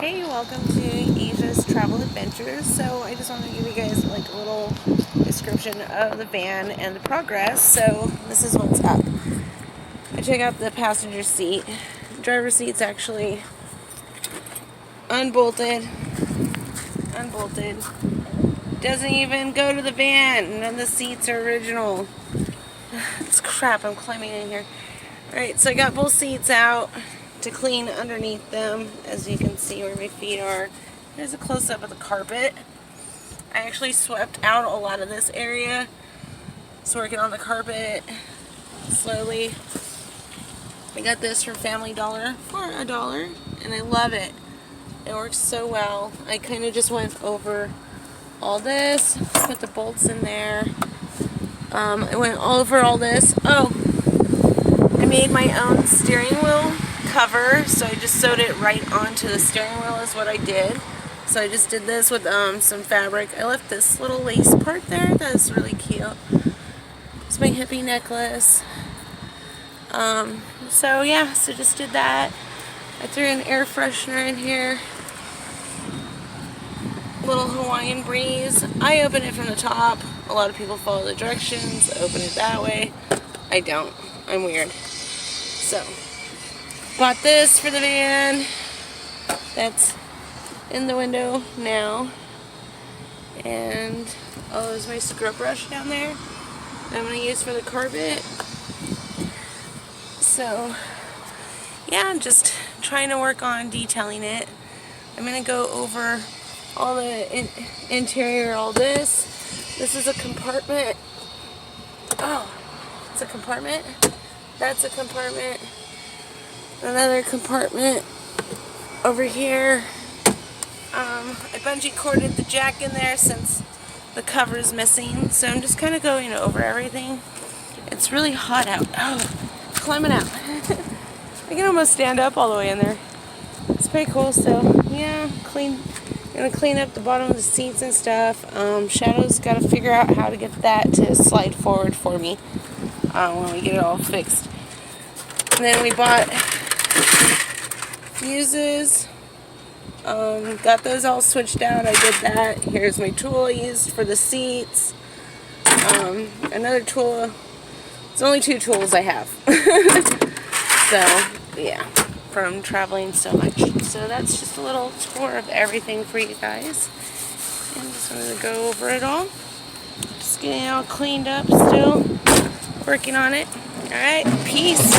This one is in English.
Hey, welcome to Asia's Travel Adventures. So I just wanted to give you guys like a little description of the van and the progress. So this is what's up. I took out the passenger seat. The driver's seat's actually unbolted. Doesn't even go to the van. None of the seats are original. It's crap, I'm climbing in here. Alright, so I got both seats out to clean underneath them, as you can see where my feet are. Here's a close-up of the carpet. I actually swept out a lot of this area. Just working on the carpet slowly. I got this from Family Dollar for $1 and I love it. It works so well. I kind of just went over all this, put the bolts in there. I went over all this. Oh, I made my own steering wheel cover, so I just sewed it right onto the steering wheel is what I did. So I just did this with some fabric. I left this little lace part there that is really cute. It's my hippie necklace. So yeah, so just did that. I threw an air freshener in here. Little Hawaiian breeze. I open it from the top. A lot of people follow the directions, open it that way. I don't. I'm weird. So, bought this for the van. That's in the window now. And, oh, there's my scrub brush down there that I'm going to use for the carpet. So, yeah, I'm just trying to work on detailing it. I'm going to go over all the interior, all this. This is a compartment. Oh, it's a compartment. That's a compartment. Another compartment over here. I bungee corded the jack in there since the cover is missing. So I'm just kind of going over everything. It's really hot out. Oh, climbing out. I can almost stand up all the way in there. It's pretty cool. So yeah, I'm gonna clean up the bottom of the seats and stuff. Shadoe's got to figure out how to get that to slide forward for me when we get it all fixed. And then we bought fuses. Got those all switched out. I did that. Here's my tool I used for the seats. Another tool. It's only 2 tools I have. So yeah, from traveling so much. So that's just a little tour of everything for you guys. And just wanted to go over it all. Just getting it all cleaned up still. Working on it. Alright, peace.